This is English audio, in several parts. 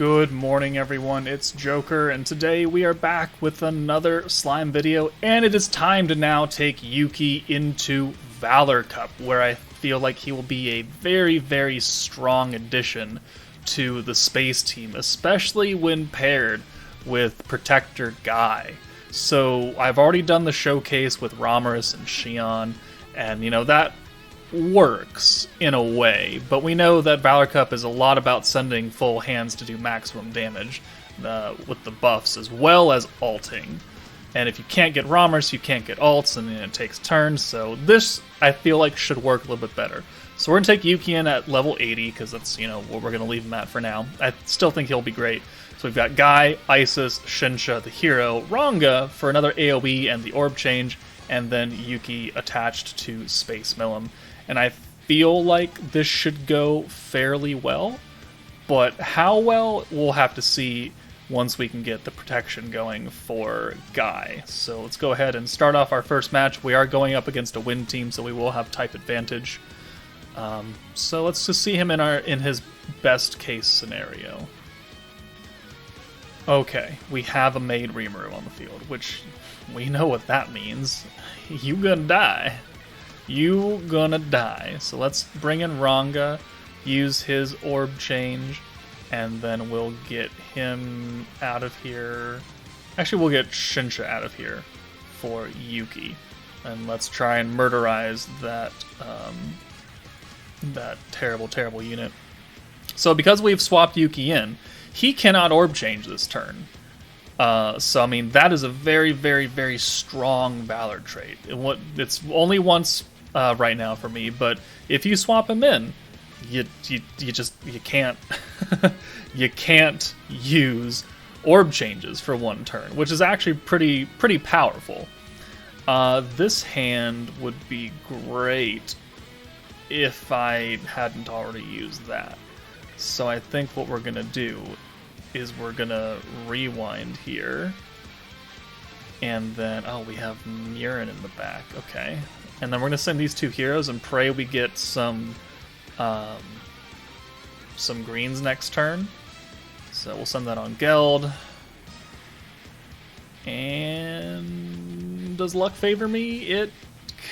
Good morning, everyone. It's Joker, and today we are back with another slime video, and it is time to now take Yuuki into VALOR Cup, where I feel like he will be a very, very strong addition to the space team, especially when paired with Protector Guy. So I've already done the showcase with Romulus and Shion, and you know, that works in a way, but we know that VALOR Cup is a lot about sending full hands to do maximum damage with the buffs, as well as alting. And if you can't get Romulus, you can't get alts, and it takes turns, so this, I feel like, should work a little bit better. So we're going to take Yuuki in at level 80, because that's, you know, what we're going to leave him at for now. I still think he'll be great. So we've got Guy, Isis, Shinsha, the hero, Ranga for another AoE and the orb change, and then Yuuki attached to Space Millum. And I feel like this should go fairly well, but how well, we'll have to see once we can get the protection going for Guy. So let's go ahead and start off our first match. We are going up against a wind team, so we will have type advantage. So let's just see him in his best case scenario. Okay, we have a made Rimuru on the field, which we know what that means. You gonna die. You gonna die. So let's bring in Ranga, use his orb change, and then we'll get him out of here. Actually, we'll get Shinsha out of here for Yuuki. And let's try and murderize that, that terrible, terrible unit. So because we've swapped Yuuki in, he cannot orb change this turn. So, I mean, that is a very, very, very strong Valor trait. It's only once right now for me, but if you swap him in, you can't you can't use orb changes for one turn, which is actually pretty powerful. This hand would be great if I hadn't already used that. So I think what we're gonna do is we're gonna rewind here, and then we have Murin in the back. Okay. And then we're going to send these two heroes and pray we get some greens next turn. So we'll send that on Geld. And does luck favor me? It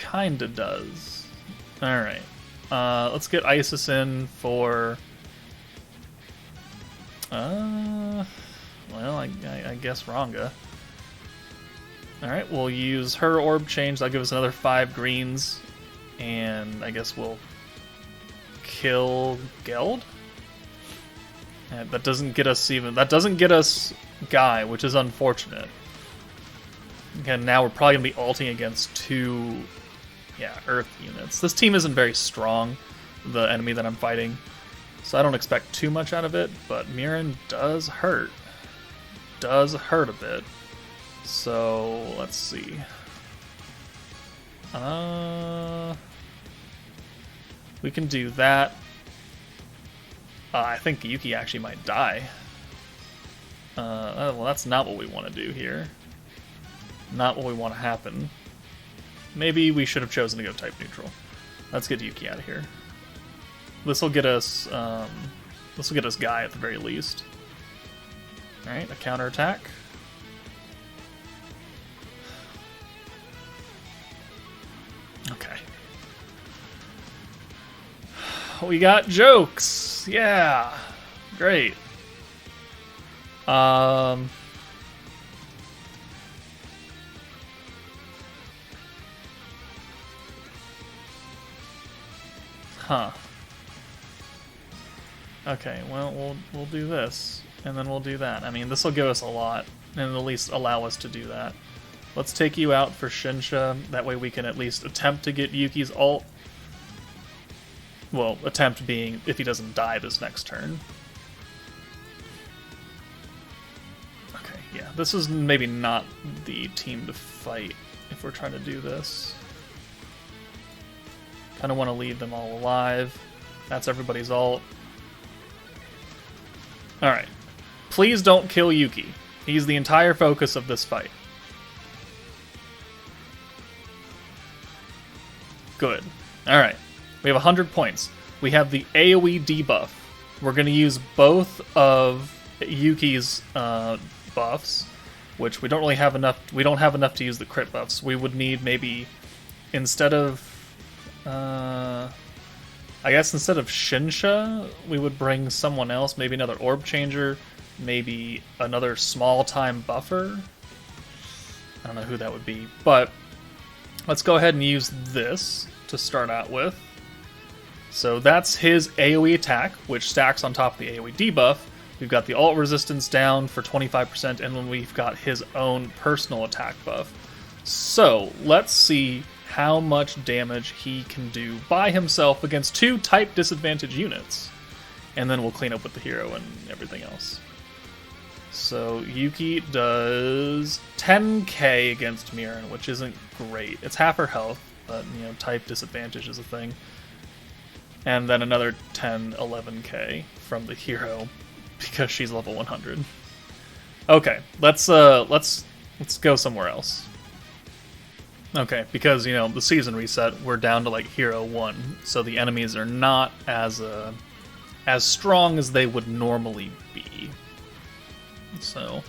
kind of does. Alright. Let's get Isis in for... well, I guess Ranga. Alright, we'll use her orb change. That'll give us another 5 greens. And I guess we'll kill Geld? And that doesn't get us Guy, which is unfortunate. Again, now we're probably going to be ulting against 2 Earth units. This team isn't very strong, the enemy that I'm fighting. So I don't expect too much out of it, but Murin does hurt. Does hurt a bit. So, let's see. We can do that. I think Yuuki actually might die. Well, that's not what we want to do here. Not what we want to happen. Maybe we should have chosen to go type neutral. Let's get Yuuki out of here. This will get us Guy at the very least. Alright, a counterattack. Okay. We got jokes. Yeah. Great. Huh. Okay, well, we'll do this, and then we'll do that. I mean, this will give us a lot, and at least allow us to do that. Let's take you out for Shinsha. That way we can at least attempt to get Yuki's ult. Well, attempt being if he doesn't die this next turn. Okay, yeah. This is maybe not the team to fight if we're trying to do this. Kind of want to leave them all alive. That's everybody's ult. Alright. Please don't kill Yuuki. He's the entire focus of this fight. Good. Alright. We have 100 points. We have the AoE debuff. We're going to use both of Yuuki's buffs, which we don't really have enough. We don't have enough to use the crit buffs. We would need maybe instead of, I guess instead of Shinsha, we would bring someone else. Maybe another orb changer. Maybe another small time buffer. I don't know who that would be, but let's go ahead and use this to start out with. So that's his AoE attack, which stacks on top of the AoE debuff. We've got the ult resistance down for 25%, and then we've got his own personal attack buff. So let's see how much damage he can do by himself against 2 type disadvantage units. And then we'll clean up with the hero and everything else. So Yuuki does 10k against Mirren, which isn't great. It's half her health, but you know, type disadvantage is a thing. And then another 10, 11k from the hero because she's level 100. Okay, let's go somewhere else. Okay, because you know the season reset, we're down to like hero 1, so the enemies are not as strong as they would normally be. So,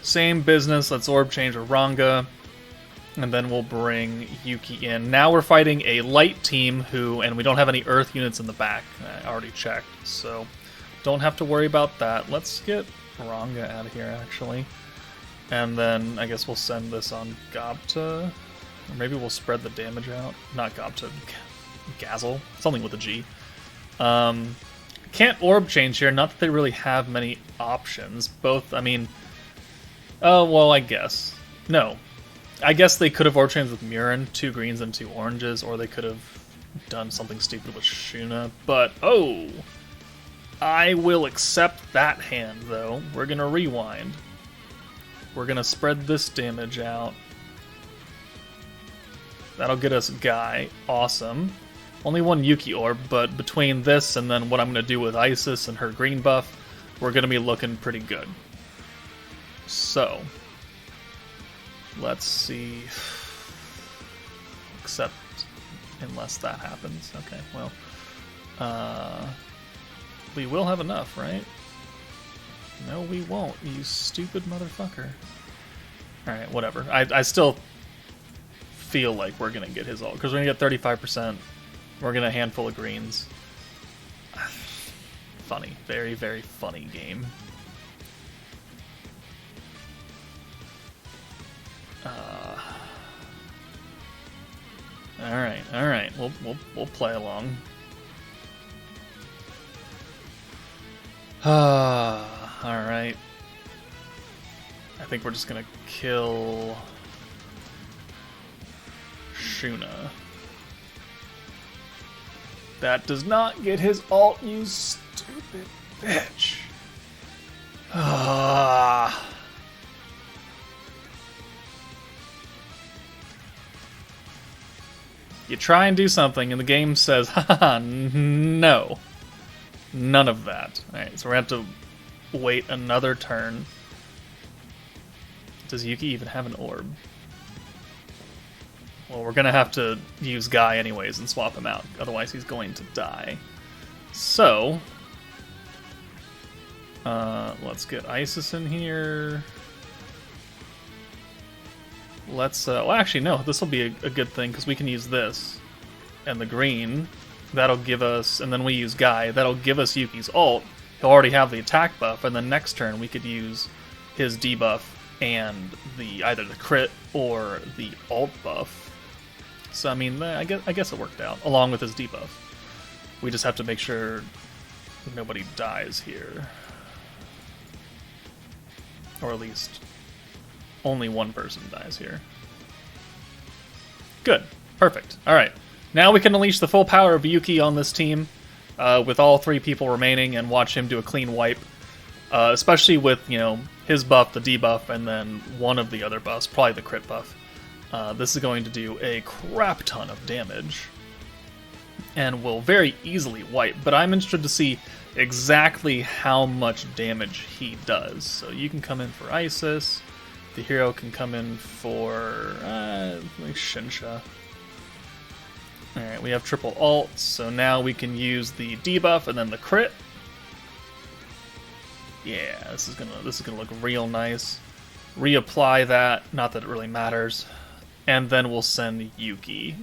same business. Let's orb change Ranga, and then we'll bring Yuuki in. Now we're fighting a light team and we don't have any earth units in the back. I already checked, so don't have to worry about that. Let's get Ranga out of here, actually. And then I guess we'll send this on Gobta. Or maybe we'll spread the damage out. Not Gobta, Gazel. Something with a G. Can't orb change here. Not that they really have many options. Both, I mean... Oh, well, I guess. No. I guess they could have orb changed with Mirren, 2 greens and 2 oranges, or they could have done something stupid with Shuna. But, oh! I will accept that hand, though. We're gonna rewind. We're gonna spread this damage out. That'll get us Guy. Awesome. Only 1 Yuuki orb, but between this and then what I'm gonna do with Isis and her green buff, we're gonna be looking pretty good. So, let's see. Except, unless that happens. Okay, well. We will have enough, right? No, we won't, you stupid motherfucker. Alright, whatever. I still feel like we're gonna get his ult, because we're gonna get 35%. We're gonna handful of greens. Funny. Very, very funny game. Alright. We'll play along. Alright. I think we're just gonna kill Shuna. That does not get his ult, you stupid bitch. You try and do something and the game says, haha, no. None of that. Alright, so we're gonna have to wait another turn. Does Yuuki even have an orb? Well, we're gonna have to use Guy anyways and swap him out, otherwise he's going to die. So, let's get Isis in here. Let's, well actually no, this will be a good thing, because we can use this. And the green, that'll give us, and then we use Guy, that'll give us Yuki's ult. He'll already have the attack buff, and then next turn we could use his debuff and either the crit or the ult buff. So I mean, I guess it worked out, along with his debuff. We just have to make sure nobody dies here. Or at least only one person dies here. Good. Perfect. Alright. Now we can unleash the full power of Yuuki on this team, with all 3 people remaining, and watch him do a clean wipe. Especially with, you know, his buff, the debuff, and then one of the other buffs, probably the crit buff. This is going to do a crap ton of damage. And will very easily wipe, but I'm interested to see exactly how much damage he does. So you can come in for Isis. The hero can come in for like Shinsha. Alright, we have triple ult, so now we can use the debuff and then the crit. Yeah, this is gonna look real nice. Reapply that, not that it really matters. And then we'll send Yuuki.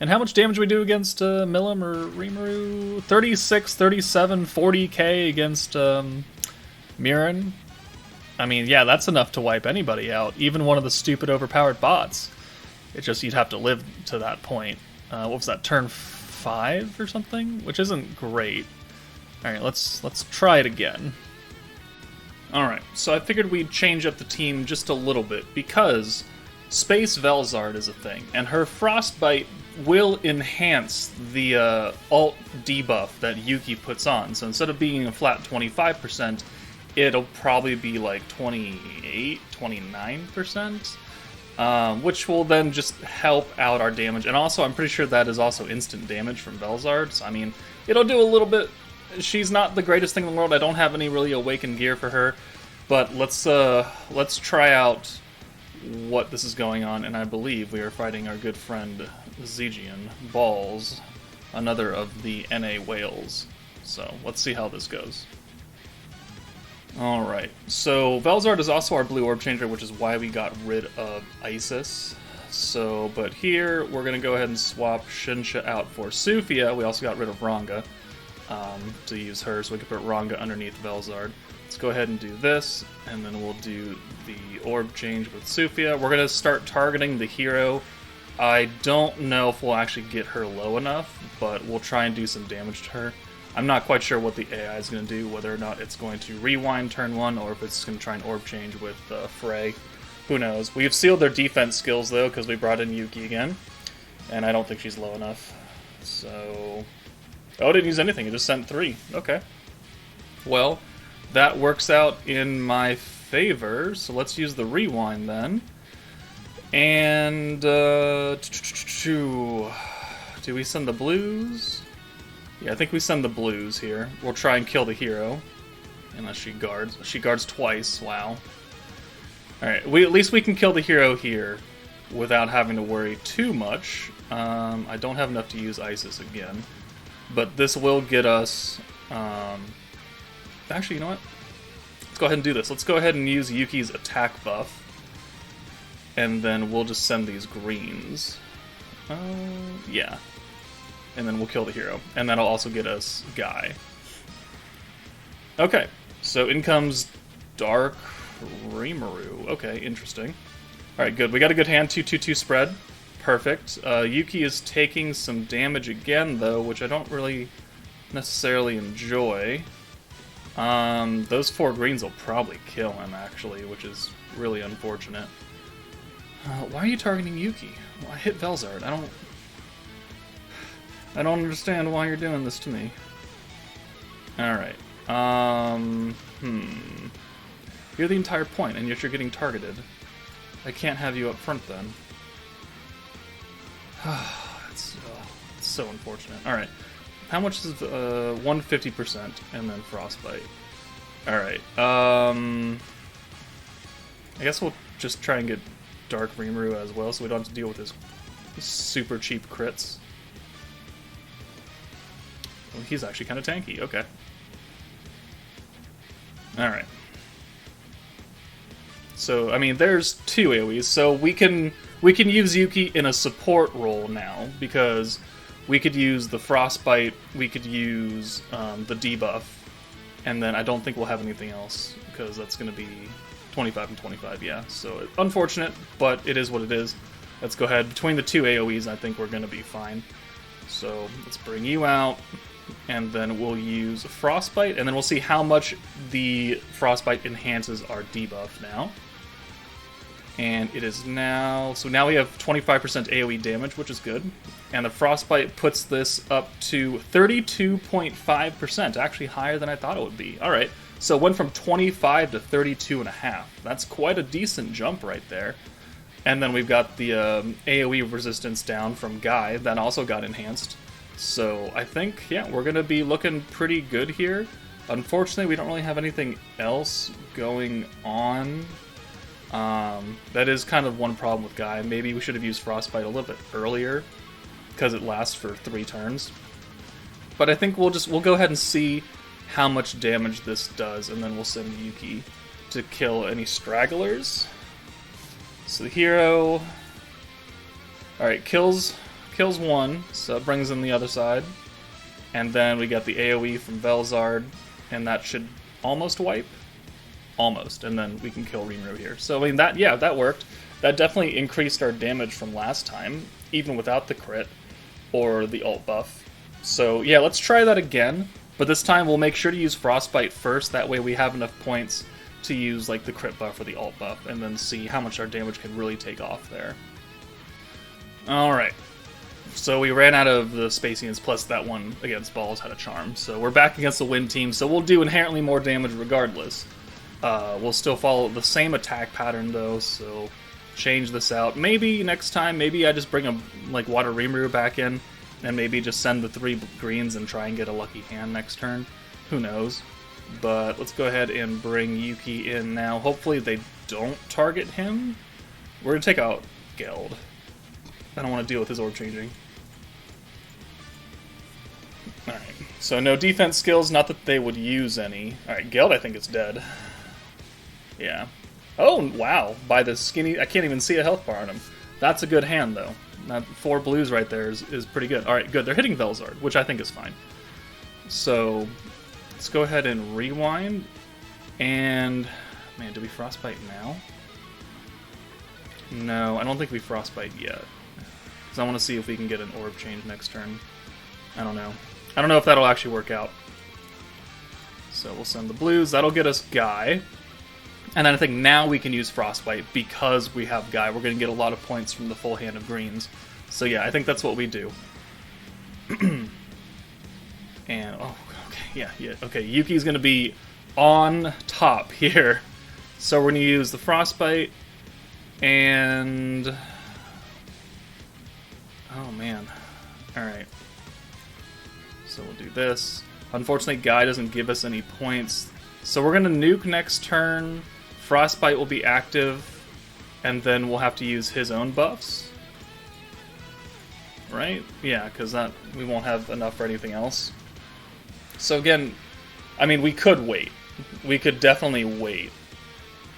And how much damage we do against Milim or Rimuru? 36, 37, 40k against Mirren. I mean, yeah, that's enough to wipe anybody out, even one of the stupid overpowered bots. It's just you'd have to live to that point. What was that, turn 5 or something? Which isn't great. Alright, let's try it again. Alright, so I figured we'd change up the team just a little bit, because Space Valzard is a thing, and her Frostbite will enhance the alt debuff that Yuuki puts on. So instead of being a flat 25%, it'll probably be like 28, 29%, which will then just help out our damage. And also, I'm pretty sure that is also instant damage from Valzard, so I mean, it'll do a little bit. She's not the greatest thing in the world. I don't have any really awakened gear for her, but let's try out what this is going on. And I believe we are fighting our good friend Zegian Balls, another of the NA whales. So let's see how this goes. Alright, so Valzard is also our blue orb changer, which is why we got rid of Isis. So, but here we're going to go ahead and swap Shinsha out for Sufia. We also got rid of Ranga to use her, so we can put Ranga underneath Valzard. Let's go ahead and do this, and then we'll do the orb change with Sufia. We're going to start targeting the hero. I don't know if we'll actually get her low enough, but we'll try and do some damage to her. I'm not quite sure what the AI is going to do, whether or not it's going to rewind turn 1, or if it's going to try and orb change with Frey. Who knows? We've sealed their defense skills, though, because we brought in Yuuki again, and I don't think she's low enough. So... oh, it didn't use anything, it just sent 3. Okay. Well, that works out in my favor, so let's use the rewind then. And, do we send the blues? Yeah, I think we send the blues here. We'll try and kill the hero. Unless she guards. She guards twice, wow. Alright, at least we can kill the hero here without having to worry too much. I don't have enough to use Isis again. But this will get us... actually, you know what? Let's go ahead and do this. Let's go ahead and use Yuki's attack buff. And then we'll just send these greens. Yeah. And then we'll kill the hero. And that'll also get us Guy. Okay, so in comes Dark Rimuru. Okay, interesting. Alright, good. We got a good hand. 2-2-2 spread. Perfect. Yuuki is taking some damage again, though, which I don't really necessarily enjoy. Those 4 greens will probably kill him, actually, which is really unfortunate. Why are you targeting Yuuki? Well, I hit Valzard. I don't understand why you're doing this to me. Alright. You're the entire point, and yet you're getting targeted. I can't have you up front, then. It's so unfortunate. Alright. How much is 150%, and then Frostbite? Alright. I guess we'll just try and get Dark Rimuru as well, so we don't have to deal with his super cheap crits. Well, he's actually kind of tanky. Okay. Alright. So, I mean, there's 2 AoEs, so we can use Yuuki in a support role now, because we could use the Frostbite, we could use the debuff, and then I don't think we'll have anything else, because that's going to be 25 and 25, yeah. So, unfortunate, but it is what it is. Let's go ahead. Between the 2 AoEs, I think we're going to be fine. So, let's bring you out, and then we'll use Frostbite, and then we'll see how much the Frostbite enhances our debuff now. And it is now... so now we have 25% AoE damage, which is good. And the Frostbite puts this up to 32.5%, actually higher than I thought it would be. Alright, so it went from 25 to 32.5. That's quite a decent jump right there. And then we've got the AoE resistance down from Guy, that also got enhanced. So I think, yeah, we're going to be looking pretty good here. Unfortunately, we don't really have anything else going on. That is kind of one problem with Guy. Maybe we should have used Frostbite a little bit earlier, because it lasts for 3 turns. But I think we'll go ahead and see how much damage this does, and then we'll send Yuuki to kill any stragglers. So the hero, alright, kills one, so it brings in the other side. And then we got the AoE from Valzard, and that should almost wipe. Almost, and then we can kill Rimuru here. So, I mean, that worked. That definitely increased our damage from last time, even without the crit or the ult buff. So, yeah, let's try that again, but this time we'll make sure to use Frostbite first, that way we have enough points to use, like, the crit buff or the ult buff, and then see how much our damage can really take off there. Alright. So we ran out of the Spacians, plus that one against Balls had a charm. So we're back against the Wind team, so we'll do inherently more damage regardless. We'll still follow the same attack pattern though, so change this out. Maybe next time, maybe I just bring a like Water Rimuru back in, and maybe just send the 3 greens and try and get a lucky hand next turn. Who knows? But let's go ahead and bring Yuuki in now. Hopefully they don't target him. We're going to take out Geld. I don't want to deal with his orb changing. Alright, so no defense skills, not that they would use any. Alright, Geld I think is dead. Yeah. Oh, wow. By the skinny... I can't even see a health bar on him. That's a good hand, though. That 4 blues right there is pretty good. Alright, good. They're hitting Valzard, which I think is fine. So, let's go ahead and rewind. And... Man, do we Frostbite now? No, I don't think we Frostbite yet. Because I want to see if we can get an orb change next turn. I don't know. I don't know if that'll actually work out. So we'll send the blues. That'll get us Guy. And then I think now we can use Frostbite because we have Guy. We're going to get a lot of points from the full hand of greens. So yeah, I think that's what we do. And, oh, okay, yeah, okay, Yuki's going to be on top here. So we're going to use the Frostbite, and... Oh, man. Alright. So we'll do this. Unfortunately, Guy doesn't give us any points. So we're going to nuke next turn. Frostbite will be active, and then we'll have to use his own buffs. Right? Yeah, because we won't have enough for anything else. So again, I mean, we could wait. We could definitely wait.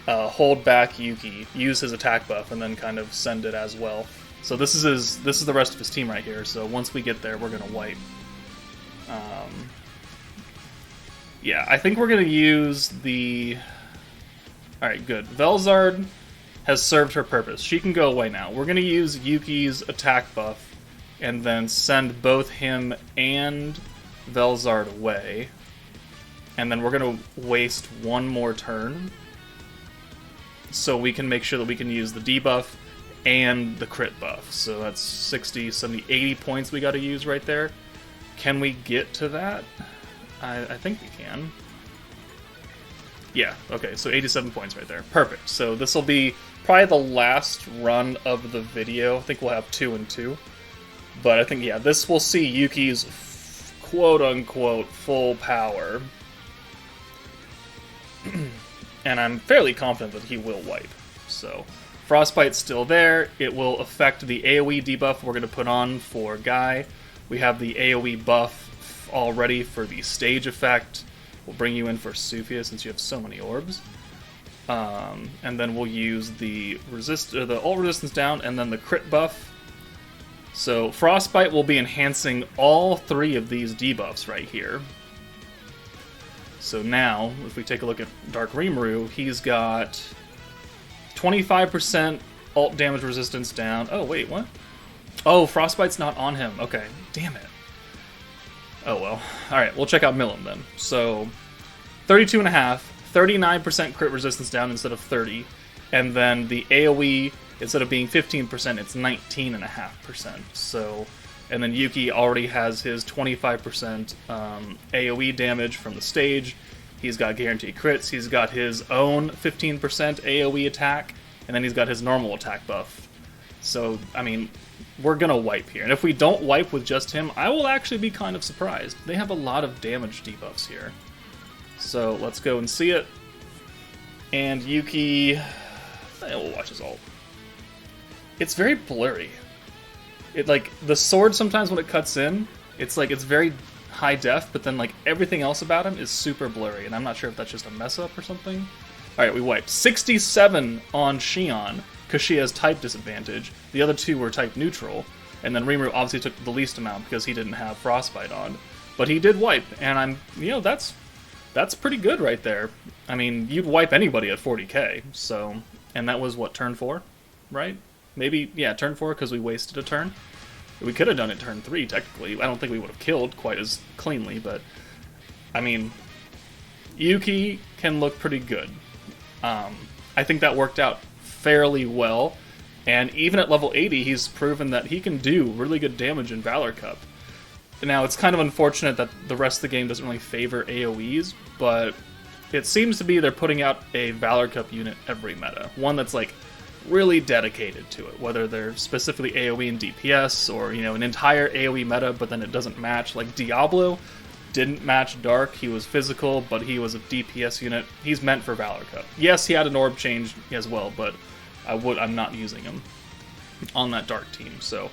Hold back Yuuki, use his attack buff, and then kind of send it as well. So this is the rest of his team right here. So once we get there, we're gonna wipe. Yeah, I think we're gonna use the. All right, good. Valzard has served her purpose. She can go away now. We're gonna use Yuki's attack buff, and then send both him and Valzard away. And then we're gonna waste one more turn, so we can make sure that we can use the debuff and the crit buff. So that's 60, 70, 80 points we gotta use right there. Can we get to that? I think we can. Yeah, okay, so 87 points right there. Perfect. So this will be probably the last run of the video. I think we'll have 2 and 2. But I think, yeah, this will see Yuki's quote-unquote full power. And I'm fairly confident that he will wipe. So, Frostbite's still there. It will affect the AoE debuff we're going to put on for Guy. We have the AoE buff already for the stage effect. We'll bring you in for Sufia since you have so many orbs. And then we'll use the ult resistance down and then the crit buff. So Frostbite will be enhancing all 3 of these debuffs right here. So now, if we take a look at Dark Rimuru, he's got 25% ult damage resistance down. Oh, wait, what? Oh, Frostbite's not on him. Okay, damn it. Oh, well. Alright, we'll check out Milim then. So, 32.5, 39% crit resistance down instead of 30. And then the AoE, instead of being 15%, it's 19.5%. So, and then Yuuki already has his 25% AoE damage from the stage. He's got guaranteed crits. He's got his own 15% AoE attack. And then he's got his normal attack buff. So, I mean, we're going to wipe here. And if we don't wipe with just him, I will actually be kind of surprised. They have a lot of damage debuffs here. So, let's go and see it. And Yuuki... we'll watch his ult. It's very blurry. It, like, the sword sometimes when it cuts in, it's like, it's very high def, but then like everything else about him is super blurry, and I'm not sure if that's just a mess up or something. Alright, we wiped 67 on Shion, because she has type disadvantage. The other two were type neutral, and then Rimuru obviously took the least amount because he didn't have Frostbite on. But he did wipe, and that's pretty good right there. I mean, you'd wipe anybody at 40k, so... And that was, what, turn 4? Right? Maybe, yeah, turn 4, because we wasted a turn. We could have done it turn 3, technically. I don't think we would have killed quite as cleanly, but... I mean... Yuuki can look pretty good. I think that worked out fairly well, and even at level 80, he's proven that he can do really good damage in Valor Cup. Now, it's kind of unfortunate that the rest of the game doesn't really favor AoEs, but it seems to be they're putting out a Valor Cup unit every meta. One that's, like, really dedicated to it, whether they're specifically AoE and DPS, or, you know, an entire AoE meta, but then it doesn't match. Like, Diablo didn't match Dark, he was physical, but he was a DPS unit. He's meant for Valor Cup. Yes, he had an orb change as well, but I'm not using him on that Dark team. So,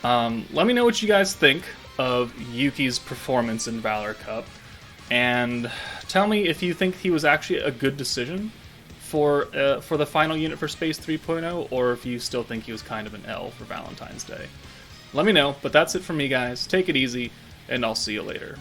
let me know what you guys think of Yuuki's performance in Valor Cup, and tell me if you think he was actually a good decision for the final unit for Space 3.0, or if you still think he was kind of an L for Valentine's Day. Let me know, but that's it from me, guys. Take it easy, and I'll see you later.